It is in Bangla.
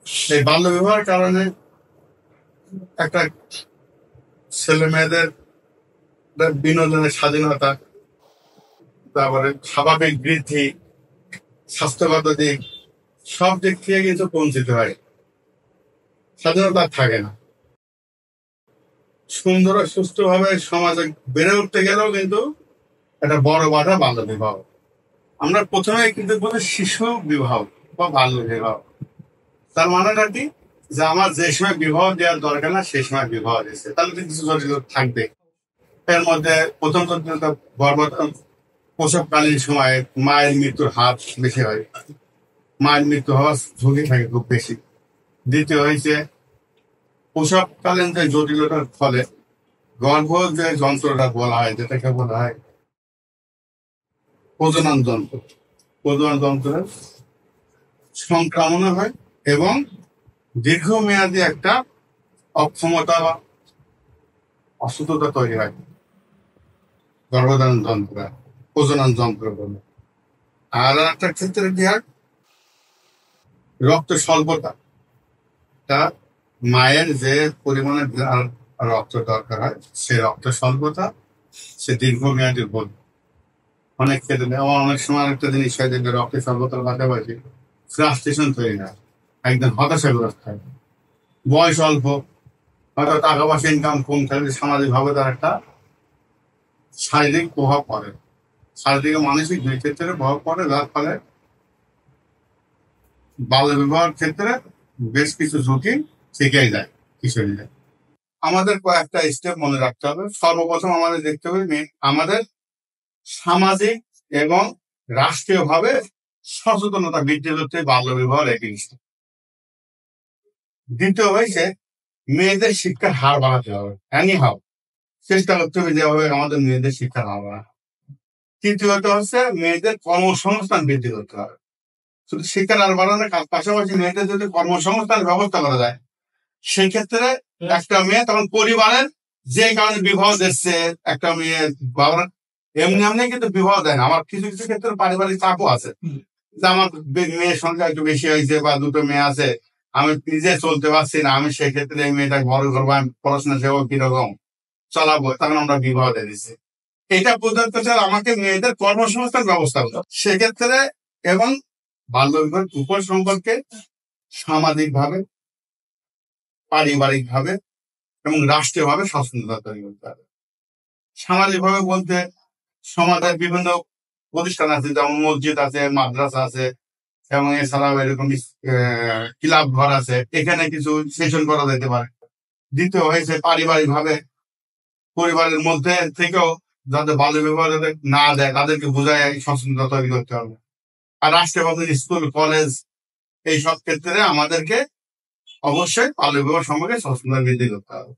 এই বাল্য বিবাহের কারণে একটা ছেলে মেয়েদের বিনোদনের স্বাধীনতা, তারপরে স্বাভাবিক বৃদ্ধি, স্বাস্থ্যগত দিক, সব দিক থেকে কিন্তু বঞ্চিত হয়। স্বাধীনতা থাকে না। সুন্দর ও সুস্থভাবে সমাজে বেড়ে উঠতে গেলেও কিন্তু একটা বড় বাধা বাল্য বিবাহ। আমরা প্রথমে কিন্তু বলি শিশু বিবাহ বা বাল্য বিবাহ। তার মানেটা কি, যে আমার যে সময় বিবাহ দেওয়ার দরকার না সেই সময় বিবাহ দিচ্ছে, তাহলে তো কিছু জটিল থাকবে। এর মধ্যে প্রথম জটিলতা গর্ভধারণ, প্রসবকালীন সময়ে মায়ের মৃত্যুর হার বেশি হয়, মায়ের মৃত্যু হওয়ার ঝুঁকি থাকে খুব বেশি। দ্বিতীয় হয়েছে প্রসবকালীন যে জটিলতার ফলে গর্ভ যে যন্ত্রটা বলা হয়, যেটাকে বলা হয় প্রজনন যন্ত্র, প্রজনন যন্ত্রের সংক্রমণ হয় এবং দীর্ঘমেয়াদী একটা অক্ষমতা বা অসুস্থতা তৈরি হয় গর্ভধারণ যন্ত্র, প্রজনন যন্ত্র বলে। আর একটা ক্ষেত্রে কি হয়, রক্ত স্বল্পতা। তা মায়ের যে পরিমাণে রক্ত দরকার হয়, সে রক্ত স্বল্পতা, সে দীর্ঘমেয়াদী ভোগ অনেক ক্ষেত্রে। আমার অনেক সময় একটা জিনিস হয় যে রক্তের স্বল্পতার পাশাপাশি ফ্রাস্ট্রেশন তৈরি হয়, একদম হতাশাগ্রস্ত হয়। বয়স অল্প, হয়তো টাকা পয়সা ইনকাম কম থাকলে সামাজিকভাবে তার একটা শারীরিক প্রভাব পড়ে, শারীরিক ও মানসিক দুই ক্ষেত্রে প্রভাব পড়ে, যার ফলে বাল্য বিবাহের ক্ষেত্রে বেশ কিছু ঝুঁকি থেকেই যায় কিশোরীদের। আমাদের কয়েকটা স্টেপ মনে রাখতে হবে। সর্বপ্রথম আমাদের দেখতে হবে আমাদের সামাজিক এবং রাষ্ট্রীয়ভাবে সচেতনতা বৃদ্ধি করতে বাল্য বিবাহের এগেইনস্টে। দ্বিতীয় হয়েছে মেয়েদের শিক্ষার হার বাড়াতে হবে, এনিহাও চেষ্টা করতে হবে যেভাবে আমাদের মেয়েদের শিক্ষার হার বাড়ানো। তৃতীয়ত হচ্ছে মেয়েদের কর্মসংস্থান বৃদ্ধি করতে হবে। শুধু শিক্ষার হার বাড়ানোর পাশাপাশি মেয়েদের যদি কর্মসংস্থানের ব্যবস্থা করা যায়, সেই ক্ষেত্রে একটা মেয়ে তখন পরিবারের যে কারণে বিবাহ দিচ্ছে, একটা মেয়ে বাবার এমনি এমনি কিন্তু বিবাহ দেয় না। আমার কিছু কিছু ক্ষেত্রে পারিবারিক চাপও আছে, যে আমার মেয়ের সংখ্যা একটু বেশি হয়েছে বা দুটো মেয়ে আছে, আমি নিজে চলতে পারছি না, আমি সেক্ষেত্রে এই মেয়েটাকে বড় করবো, আমি পড়াশোনা সেবো কিরকম চালাবো, তখন আমরা বিবাহ দিয়ে দিচ্ছি। এটা পদ্ধতি ছাড়া আমাকে মেয়েদের কর্মসংস্থান ব্যবস্থা করতে হবে সেক্ষেত্রে। এবং বাল্য বিবাহ উপর সম্পর্কে সামাজিক ভাবে, পারিবারিক ভাবে এবং রাষ্ট্রীয় ভাবে সচেতনতা তৈরি করতে হবে। সামাজিক ভাবে বলতে সমাজের বিভিন্ন প্রতিষ্ঠান আছে, যেমন মসজিদ আছে, মাদ্রাসা আছে, এবং এছাড়াও এরকম ক্লাব ঘর আছে, এখানে কিছু সেশন করা যেতে পারে। দ্বিতীয় হয়েছে পারিবারিক ভাবে পরিবারের মধ্যে থেকেও যাতে বাল্য বিবাহ যাতে না দেয় তাদেরকে বোঝায় সচেতনতা তৈরি করতে হবে। আর রাষ্ট্রীয় ভাবে স্কুল কলেজ এইসব ক্ষেত্রে আমাদেরকে অবশ্যই বাল্য বিবাহ সম্পর্কে সচেতনতা বৃদ্ধি করতে হবে।